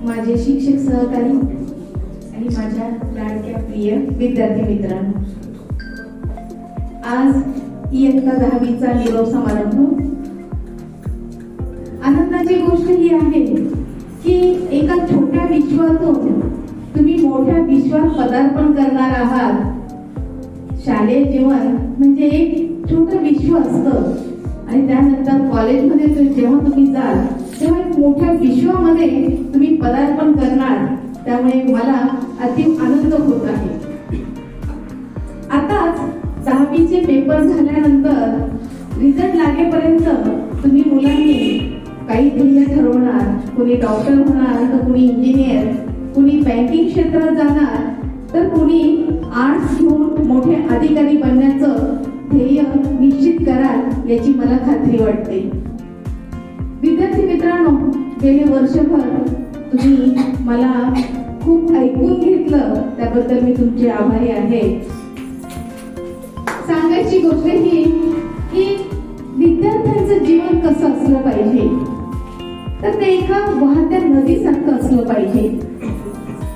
माझे शिक्षक सहकारी आणि माझ्या लाडक्या प्रिय विद्यार्थी मित्रांनो, आज इयत्ता 10वीचा निरोप समारंभ. आनंदाची गोष्ट ही आहे की एका छोट्या विश्वातून तुम्ही मोठ्या विश्वात पदार्पण करणार आहात. शालेय जीवन म्हणजे एक छोटं विश्व असतं आणि त्यानंतर कॉलेजमध्ये जेव्हा तुम्ही जाल तेव्हा एक मोठ्या विश्वामध्ये तुम्ही पदार्पण करणार. त्यामुळे मला अतिशय आनंद होत आहे. आताच 10वीचे पेपर झाल्यानंतर रिझल्ट लागेपर्यंत तुम्ही मुलांनी काही ध्येय ठरवणार. कुणी डॉक्टर होणार, तर कुणी इंजिनियर, कुणी बँकिंग क्षेत्रात जाणार, तर कुणी आर्ट्स घेऊन मोठे अधिकारी बनण्याचं ध्येय निश्चित कराल याची मला खात्री वाटते. विद्यार्थी मित्रांनो, गेले वर्षभर तुम्ही मला खूप ऐकून घेतलं, त्याबद्दल मी तुमचे आभारी आहे. सांगायची गोष्ट ही की विद्यार्थ्यांचं जीवन कसं असलं पाहिजे, तर ते एका वाहत्या नदीसारखं असलं पाहिजे.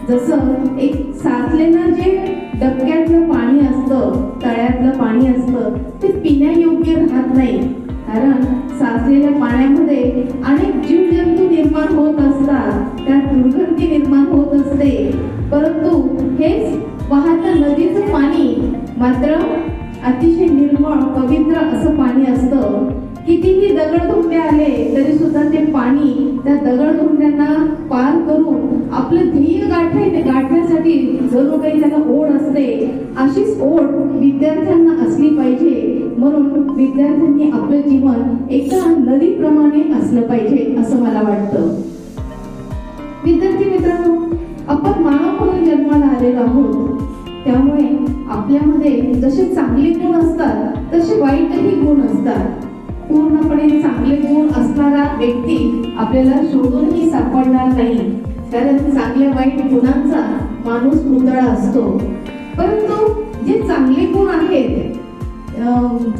जसं एक साचलेलं जे डबक्यातलं पाणी असतं, तळ्यातलं पाणी असतं, ते पिण्यायोग्य राहत नाही. कारण साचलेल्या पाण्यामध्ये अनेक जीवजंतू निर्माण होत असतात, त्यात दुर्गंधी निर्माण होत असते. परंतु हेच वाहतं नदीचं पाणी मात्र अतिशय निर्मळ पवित्र असं पाणी असतं. कितीही दगडधोंडे आले तरी सुद्धा ते पाणी त्या दगडधोंड्यांना पार करून आपलं ध्येय गाठण्यासाठी जणू काही त्याला ओढ असते. अशीच ओढ विद्यार्थ्यांना असली पाहिजे. म्हणून विद्यार्थ्यांनी आपलं जीवन एका नदीप्रमाणे असलं पाहिजे असं मला वाटतं. विद्यार्थी मित्रांनो, आपण मानव म्हणून जन्माला आलेलो आहोत. त्यामुळे आपल्यामध्ये जसे चांगले गुण असतात तसे वाईटही गुण असतात. पूर्णपणे चांगले गुण असणारा व्यक्ती आपल्याला शोधूनही सापडणार नाही, कारण चांगल्या वाईट गुणांचा माणूस पुतळा असतो. परंतु जे चांगले गुण आहेत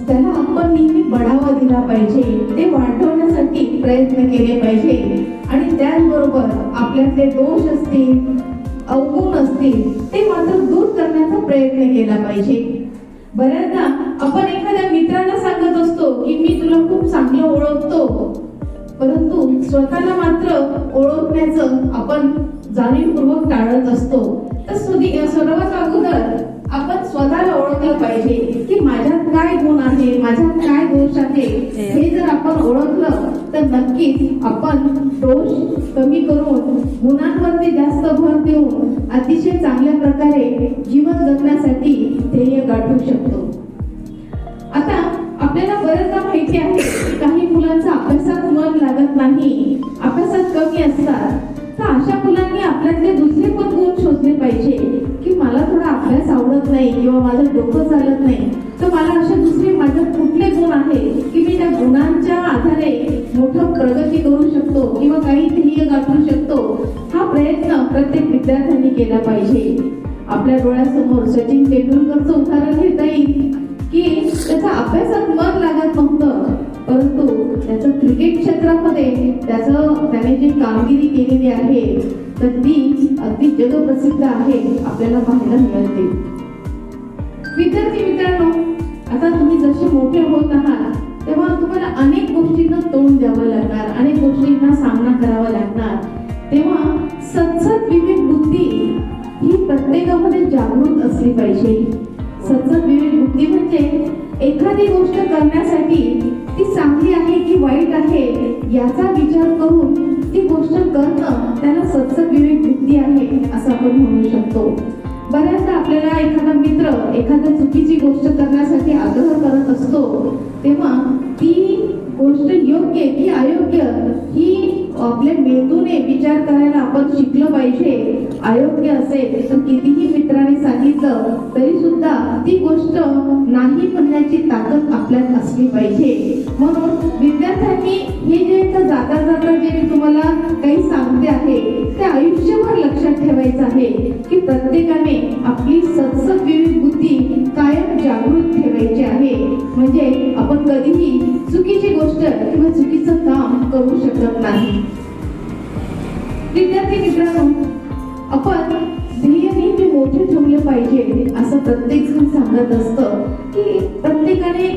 त्याला आपण नेहमी बढावा दिला पाहिजे, ते वाढवण्यासाठी प्रयत्न केले पाहिजे. आणि त्याचबरोबर आपल्यातले दोष असतील, अवगुण असतील, ते मात्र दूर करण्याचा प्रयत्न केला पाहिजे. बऱ्याचदा आपण एखाद्या मित्राला सांगत असतो की मी तुला खूप चांगलं ओळखतो, परंतु स्वतःला मात्र ओळखण्याचं आपण जाणीवपूर्वक टाळत असतो. तर सर्वात अगोदर आपण स्वतःला ओळखलं पाहिजे की माझ्यात काय गुण आहे, माझ्यात काय दोष आहे. हे जर आपण ओळखलं तर नक्कीच आपण दोष कमी करून गुणांवरती जास्त भर देऊन अतिशय चांगल्या प्रकारे जीवन जगण्यासाठी ध्येय गाठू शकतो. आता आपल्याला बरेचदा माहिती आहे की काही मुलांचं अभ्यासात मन लागत नाही, अभ्यासात कमी असतात. तर अशा मुलांनी आपल्यातले दुसरे पण गुण शोधले पाहिजे की मला थोडा अभ्यास आवडत नाही किंवा माझं डोकं चालत नाही, तर मला असे दुसरे माझ्यात कुठले गुण आहे की मी त्या गुणांच्या आधारे मोठं प्रगती करू शकतो किंवा काही ध्येय गाठू शकतो. हा प्रयत्न प्रत्येक विद्यार्थ्यांनी केला पाहिजे. आपल्या डोळ्यासमोर सचिन तेंडुलकरचं उदाहरण घेता येईल की त्याचा अभ्यासात मन लागत नव्हतं, परंतु त्याचं क्रिकेट क्षेत्रामध्ये त्याने जी कामगिरी केलेली आहे तर ती अगदी जगप्रसिद्ध आहे, आपल्याला पाहायला मिळते. विद्यार्थी मित्रांनो, आता तुम्ही जसे मोठे होत आहात तेव्हा तुम्हाला अनेक गोष्टींना तोंड द्यावं लागणार, अनेक गोष्टींना सामना करावा लागणार. तेव्हा सद्सद विवेक बुद्धी ही प्रत्येकामध्ये जागृत असली पाहिजे. सद्सद विवेक बुद्धी म्हणजे एखादी गोष्ट करण्यासाठी ती चांगली आहे की वाईट आहे याचा विचार करून ती गोष्ट करणं, त्याला सद्सद विवेक बुद्धी आहे असं आपण म्हणू शकतो. बऱ्याचदा आपल्याला एखादा मित्र एखाद्या चुकीची गोष्ट करण्यासाठी आग्रह करत असतो, तेव्हा ती गोष्ट योग्य की अयोग्य ही आपल्या मेंदूने विचार करायला आपण शिकलं पाहिजे. अयोग्य असेल तर कितीही मित्रांनी सांगितलं तरी सुद्धा ती गोष्ट नाही म्हणण्याची ताकद आपल्यात असली पाहिजे. म्हणून विद्यार्थ्यांनी हे जे जाता जाता जे मी तुम्हाला काही सांगते आहे ते आयुष्यभर लक्षात ठेवायचं आहे की प्रत्येकाने आपली सद्सद विवेक बुद्धी कायम जागृत ठेवायची आहे. म्हणजे आपण कधीही चुकीची गोष्ट किंवा चुकीचं काम करू शकत नाही. प्रत्येक जण सांगत असतं की प्रत्येकाने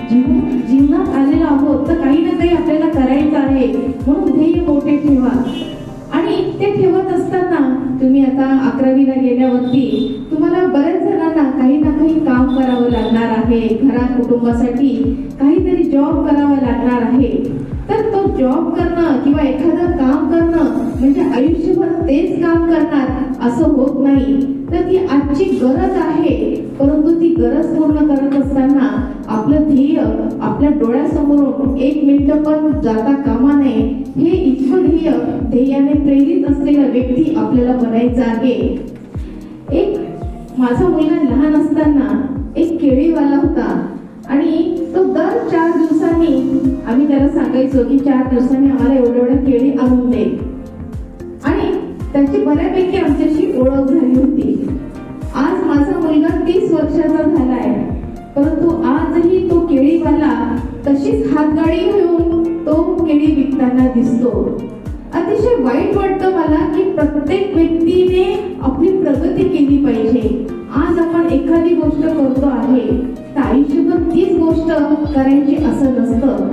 जीवनात आलेलो आहोत तर काही ना काही आपल्याला करायचं आहे, म्हणून ध्येय मोठे ठेवा. आणि ते ठेवत असताना तुम्ही आता 11वीला गेल्यावरती तुम्हाला बऱ्याच जणांना काही ना काही काम करावं लागणार आहे, घरात कुटुंबासाठी काहीतरी जॉब करावा लागणार आहे. तर तो जॉब करणं किंवा एखादं काम करणं म्हणजे आयुष्यभर तेच काम करणार असं होत नाही. तर ती आजची गरज आहे, परंतु ती गरज पूर्ण करत असताना आपलं ध्येय आपल्या डोळ्यासमोरून 1 मिनिट पण जाता कामा नये. हे इतकं ध्येयाने प्रेरित असलेला व्यक्ती आपल्याला बनायचं आहे. एक माझा मुलगा लहान असताना एक केळीवाला होता आणि तो दर 4 दिवसांनी आम्ही त्याला सांगायचो की 4 दिवसांनी आम्हाला एवढ्या केळी आणून दे. आणि त्याची बऱ्यापैकी आमच्याशी ओळख झाली होती. आज माझा मुलगा 30 वर्षाचा झालाय, परंतु आजही तो केळीवाला तशीच हातगाडी घेऊन तो केळी विकताना दिसतो. अतिशय वाईट वाटतं मला की प्रत्येक व्यक्तीने आपली प्रगती केली पाहिजे. आज आपण एखादी गोष्ट करतो आहे तर आयुष्यभर तीच गोष्ट करायची असं नसतं.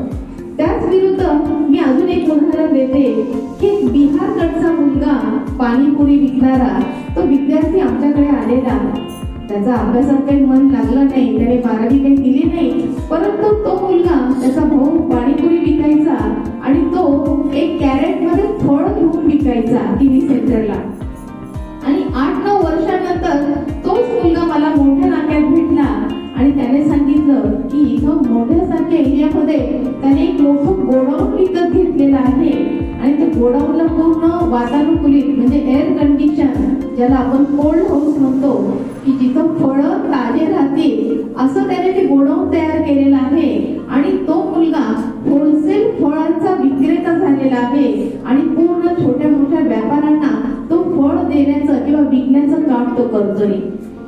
त्याच विरुद्ध मी अजून एक उदाहरण देते की बिहारकडचा मुलगा पाणीपुरी विकणारा तो विद्यार्थी आमच्याकडे आलेला. त्याचा अभ्यासात काही मन लागलं नाही, त्याने 12वी काही दिली नाही, परंतु तो मुलगा त्याचा भाऊ पाणीपुरी विकायचा आणि तो एक कॅरेटमध्ये फळ घेऊन विकायचा टीव्ही सेंटरला. आणि 8-9 वर्षानंतर तोच मुलगा मला मोठ्या नाक्यात भेटला आणि त्याने सांगितलं की इथं मोठ्यासारख्या एरियामध्ये त्याने एक मोठं गोडाऊन विकत घेतलेलं आहे आणि ते गोडाऊनला पूर्ण वातानुकूलित म्हणजे एअर कंडिशन, ज्याला आपण कोल्ड हाऊस म्हणतो, की जिथं फळं ताजे राहतील असं त्याने ते गोडाऊन तयार केलेलं आहे. आणि तो मुलगा होलसेल फळांचा विक्रेता झालेला आहे आणि पूर्ण छोट्या मोठ्या व्यापाऱ्यांना तो फळ देण्याचं किंवा विकण्याचं काम तो करतोय.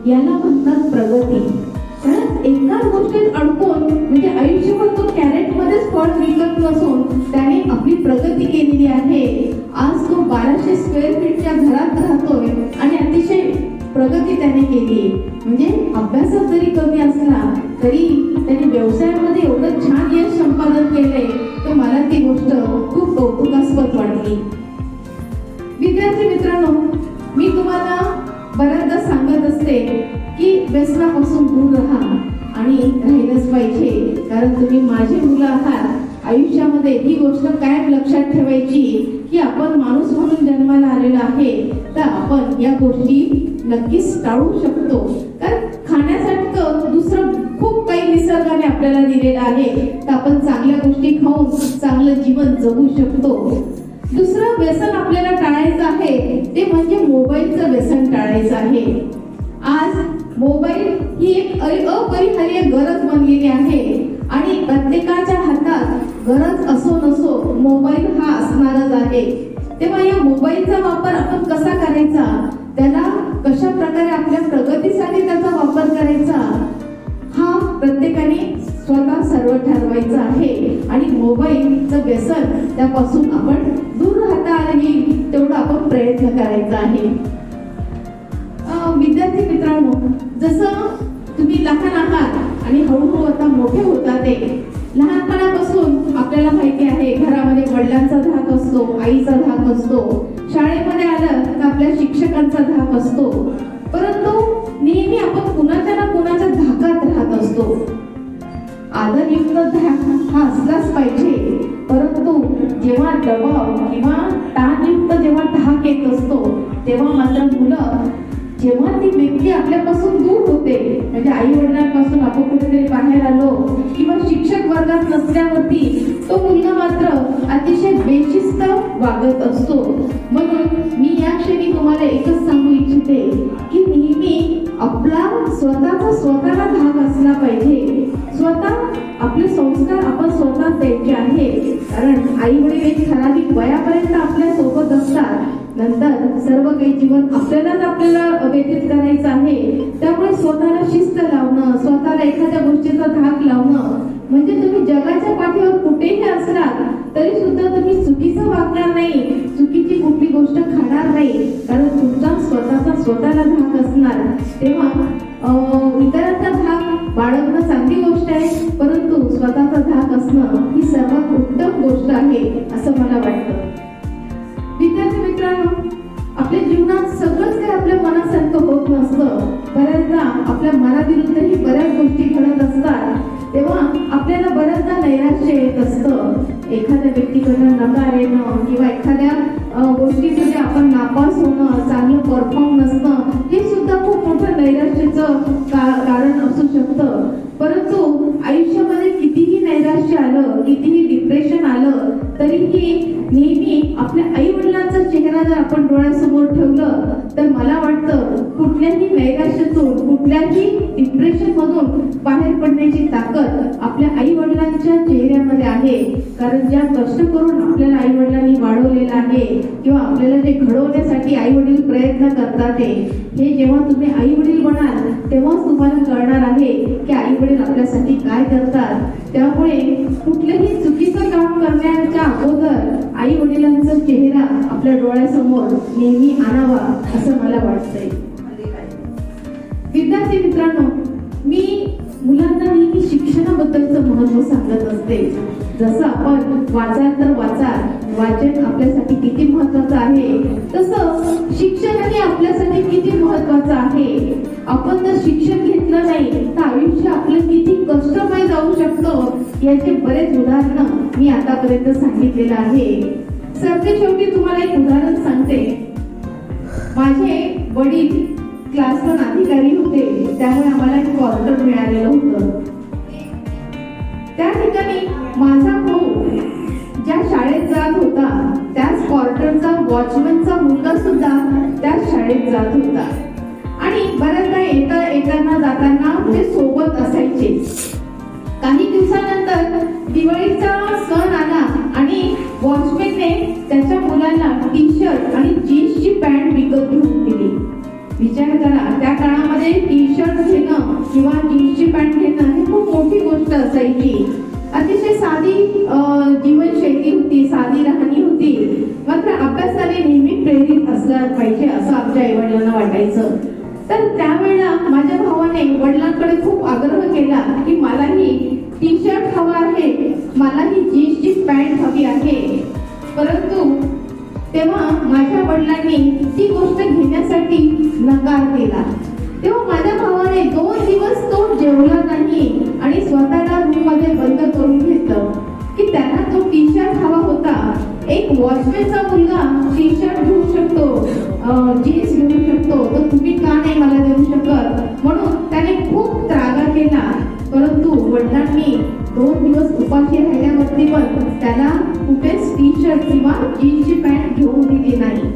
याला म्हणतात प्रगती. कारण एकाच गोष्टीत अडकून म्हणजे आयुष्यभर तो कॅरेटमध्येच फळ विकत नसून त्याने आपली प्रगती केलेली आहे. आज तो 1200 स्क्वेअर फीटच्या घरात राहतोय आणि अतिशय प्रगती त्याने केली. म्हणजे अभ्यासात जरी कमी असला तरी त्याने व्यवसायामध्ये एवढं छान यश संपादन केलंय तर मला ती गोष्ट खूप कौतुकास्पद वाटली. विद्यार्थी मित्रांनो, मी तुम्हाला बऱ्याचदा सांगत असते की व्यसनापासून दूर राहा आणि राहिलंच पाहिजे, कारण तुम्ही माझे मुलं आहात. आयुष्यामध्ये ही गोष्ट कायम लक्षात ठेवायची की आपण माणूस म्हणून जन्माला आलेला आहे तर आपण या गोष्टी नक्कीच टाळू शकतो. कारण खाण्यासारखं दुसरं खूप काही निसर्गाने आपल्याला दिलेलं आहे, तर आपण चांगल्या गोष्टी खाऊन चांगलं जीवन जगू शकतो. दुसरं व्यसन आपल्याला टाळायचं आहे ते म्हणजे मोबाईलचं व्यसन टाळायचं आहे. आज मोबाईल ही एक अपरिहार्य गरज बनलेली आहे आणि प्रत्येकाच्या हातात गरज असो नसो मोबाईल हा असणारच आहे. तेव्हा या मोबाईलचा वापर आपण कसा करायचा, त्याला कशा प्रकारे आपल्या प्रगतीसाठी त्याचा वापर करायचा हा प्रत्येकाने स्वतः सर्व ठरवायचं आहे. आणि मोबाईलचं व्यसन त्यापासून आपण दूर राहता येईल तेवढा आपण प्रयत्न करायचा आहे. विद्यार्थी मित्रांनो, जसं तुम्ही लहान आहात आणि हळूहळू आता मोठे होता ते लहानपणापासून आपल्याला माहिती आहे घरामध्ये वडिलांचा धाक असतो, आईचा धाक असतो, शाळेमध्ये आलं तर आपल्या शिक्षकांचा धाक असतो, परंतु नेहमी आपण कुणाच्या ना कुणाच्या धाकात राहत असतो. आदरयुक्त धाक हा असलाच पाहिजे, परंतु जेव्हा दबाव किंवा ताणयुक्त जेव्हा धाक येत असतो तेव्हा मात्र मुलं जेव्हा ती व्यक्ती आपल्यापासून दूर होते म्हणजे आई वडिलांपासून आपण कुठेतरी बाहेर आलो किंवा शिक्षक वर्गात नसल्यावरती तो मुलगा मात्र अतिशय बेशिस्त वागत असतो. म्हणून मी या क्षणी तुम्हाला एकच सांगू इच्छिते की नेहमी आपला स्वतःला धाक असला पाहिजे. स्वतः आपले संस्कार आपण स्वतः द्यायचे आहे, कारण आई वडील एक ठराविक वयापर्यंत आपल्या सोबत असतात, नंतर सर्व काही जीवन आपल्याला व्यतीत करायचं आहे. त्यामुळे स्वतःला शिस्त लावणं, स्वतःला एखाद्या गोष्टीचा धाक लावणं म्हणजे तुम्ही जगाच्या पाठीवर कुठेही असलात तरी सुद्धा तुम्ही चुकीचं वागणार नाही, चुकीची कुठली गोष्ट खाणार नाही, कारण तुमचा स्वतःला धाक असणार. तेव्हा इतरांचा धाक बाळगणं चांगली गोष्ट आहे, परंतु स्वतःचा धाक असणं ही सर्वात उत्तम गोष्ट आहे असं मला वाटतं. विद्यार्थी मित्रांनो, आपल्या जीवनात सगळंच काही आपल्या मनासारखं होत नसतं. बऱ्याचदा आपल्या मनाविरुद्धही बऱ्याच गोष्टी घडत असतात. तेव्हा आपल्याला बऱ्याचदा नैराश्य येत असतं. एखाद्या व्यक्तीकडून नकार येणं किंवा एखाद्या गोष्टीमध्ये आपण नापास होणं, चांगलं परफॉर्म नसणं, हे सुद्धा खूप मोठं नैराश्याचं कारण असू शकतं. परंतु आयुष्यामध्ये कितीही नैराश्य आलं, कितीही डिप्रेशन आलं, तरीही नेहमी आपल्या आई वडिलांचा चेहरा जर आपण डोळ्यासमोर ठेवलं तर मला वाटतं कुठल्याही नैराश्यातून, कुठल्याही डिप्रेशन मधून बाहेर पडण्याची ताकद आपल्या आई वडिलांच्या चेहऱ्यामध्ये आहे. कारण ज्या कष्ट करून आपल्याला आई वडिलांनी वाढवलेलं आहे किंवा आपल्याला जे घडवण्यासाठी आई वडील प्रयत्न करतात, हे जेव्हा तुम्ही आई वडील बनाल तेव्हाच तुम्हाला कळणार आहे की आई वडील आपल्यासाठी काय करतात. त्यामुळे कुठलंही चुकीचं काम करण्याच्या अगोदर आई वडिलांचा चेहरा आपल्या डोळ्यासमोर नेहमी आणावा असं मला वाटतंय. विद्यार्थी मित्रांनो, मी मुलांना नेहमी शिक्षणाबद्दलचं महत्त्व सांगत असते. जसं आपण वाचाल तर वाचाल, वाचन आपल्यासाठी किती महत्वाचं आहे, तसं शिक्षणही आपल्यासाठी किती महत्वाचं आहे. आपण जर शिक्षण घेतलं नाही तर आयुष्य आपलं किती कष्टमय जाऊ शकतं याचे बरेच उदाहरणं मी आतापर्यंत सांगितलेलं आहे. सरते शेवटी तुम्हाला एक उदाहरण सांगते. माझे वडील क्लास 1 अधिकारी होते, त्यामुळे आम्हाला एक क्वार्टर मिळालेलं होतं. त्या ठिकाणी माझा भाऊ ज्या शाळेत जात होता त्याच क्वार्टरचा वॉचमनचा मुलगा सुद्धा त्याच शाळेत जात होता आणि बऱ्याचदा येताना जाताना ते सोबत असायचे. काही दिवसानंतर दिवाळीचा सण आला आणि वॉचमॅनने त्याच्या मुलाला टी शर्ट आणि जीन्सची पॅन्ट विकत घेऊन दिली. विचार करा, त्या काळामध्ये टी शर्ट घेणं किंवा जीन्सची पॅन्ट घेणं ही खूप मोठी गोष्ट असायची. अतिशय साधी जीवनशैली होती, साधी राहणी होती. मात्र अभ्यासाने नेहमी प्रेरित असलं पाहिजे असं आमच्या आईवडिलांना वाटायचं. तर त्यावेळेला माझ्या भावाने वडिलांकडे खूप आग्रह केला की मलाही टी शर्ट हवा आहे, मलाही जीन्सची पॅन्ट हवी आहे. परंतु तेव्हा माझ्या वडिलांनी ती गोष्ट घेण्यासाठी नकार केला. तेव्हा माझ्या भावाने 2 दिवस तो जेवला नाही आणि स्वतःला रूम मध्ये बंद करून घेतलं की त्याला तो टी शर्ट हवा होता. एक वॉचमॅनचा मुलगा टी शर्ट घेऊ शकतो, जीन्स घेऊ शकतो, तर तुम्ही का नाही मला देऊ शकत, म्हणून त्याने खूप त्रागा केला. परंतु वडिलांनी 2 दिवस उपाशी राहिल्यावरती पण त्याला कुठेच टी शर्ट किंवा जीन्सची पॅन्ट घेऊन दिली नाही.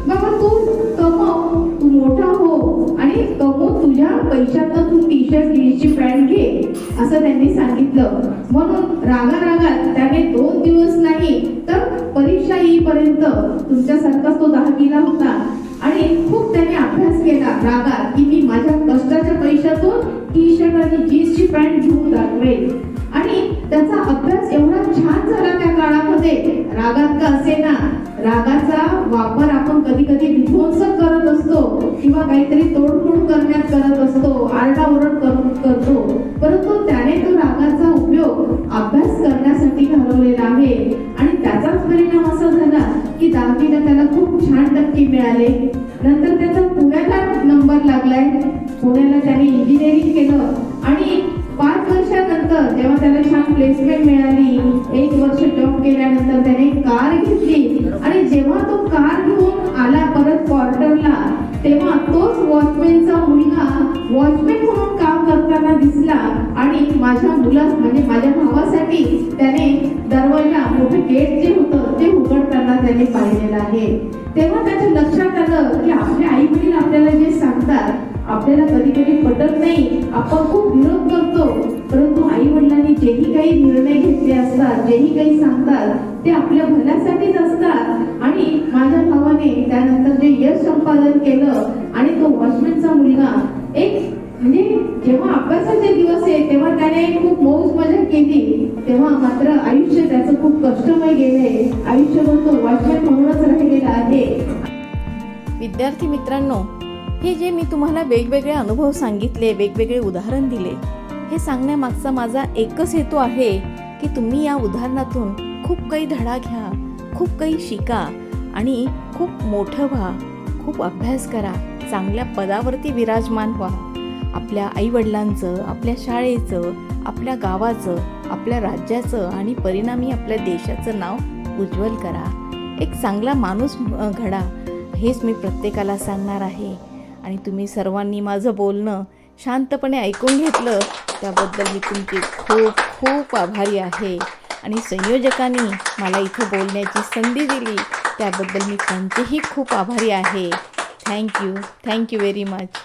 बाबा तू कमव, तू मोठा हो आणि कमव, तुझ्या पैशातनं तू टी शर्ट जीन्सची पॅन्ट घे असं त्यांनी सांगितलं. म्हणून रागारागात त्याने 2 दिवस नाही तर परीक्षा येईपर्यंत, तुमच्यासारखाच तो 10वीला होता आणि खूप त्याने अभ्यास केला रागात की मी माझ्या कष्टाच्या पैशातून टी शर्ट आणि जीन्सची पॅन्ट घेऊन दाखवेल. आणि त्याचा अभ्यास एवढा छान झाला त्या काळामध्ये. रागात का असेना, रागाचा वापर आपण कधी कधी विध्वंसक करत असतो किंवा काहीतरी तोडफोड करण्यात करत असतो, आरडाओरड करतो, परंतु त्याने तो रागाचा उपयोग अभ्यास करण्यासाठी घालवलेला आहे. आणि त्याचाच परिणाम असा झाला की 10वीला त्याला खूप छान टक्के मिळाले. नंतर त्याचा पुण्याला नंबर लागलाय, पुण्याला त्याने इंजिनिअरिंग केलं आणि 5 वर्षानंतर जेव्हा त्याला छान प्लेसमेंट मिळाली, 1 वर्ष जॉब केल्यानंतर त्याने कार घेतली आणि जेव्हा तो कार घेऊन आला परत क्वार्टरला, तेव्हा तोच वॉचमॅनचा मुलगा वॉचमॅन म्हणून काम करताना दिसला आणि माझ्या म्हणजे माझ्या भावासाठी त्याने दरवाजा, मोठे गेट जे होतं ते उघडताना त्याने पाहिलेलं आहे. तेव्हा त्याच्या लक्षात आलं की आपले आई वडील आपल्याला जे सांगतात आपल्याला कधी कधी पटत नाही, आपण खूप विरोध करतो, परंतु आई वडिलांनी जेही काही निर्णय घेतले असतात, जेही काही सांगतात ते आपल्या भल्यासाठीच असतात. आणि माझ्या भावाने त्यानंतर जे यश संपादन केलं आणि तो वॉचमॅनचा मुलगा एक म्हणजे जेव्हा अभ्यासाचे दिवस आहे तेव्हा त्याने खूप मौज मजा केली, तेव्हा मात्र आयुष्य त्याचं खूप कष्टमय गेले. आयुष्यभर तो वॉचमॅन म्हणूनच राहिलेला आहे. विद्यार्थी मित्रांनो, हे जे मी तुम्हाला वेगवेगळे अनुभव सांगितले, वेगवेगळे उदाहरण दिले, हे सांगण्यामागचा माझा एकच हेतू आहे की तुम्ही या उदाहरणातून खूप काही धडा घ्या, खूप काही शिका आणि खूप मोठं व्हा, खूप अभ्यास करा, चांगल्या पदावरती विराजमान व्हा. आपल्या आईवडिलांचं, आपल्या शाळेचं, आपल्या गावाचं, आपल्या राज्याचं आणि परिणामी आपल्या देशाचं नाव उज्ज्वल करा. एक चांगला माणूस घडा, हेच मी प्रत्येकाला सांगणार आहे. आणि तुम्ही सर्वांनी माझं बोलणं शांतपणे ऐकून घेतलं त्याबद्दल मी तुमची खूप खूप आभारी आहे. आणि संयोजकांनी मला इथं बोलण्याची संधी दिली त्याबद्दल मी त्यांचेही खूप आभारी आहे. Thank you very much.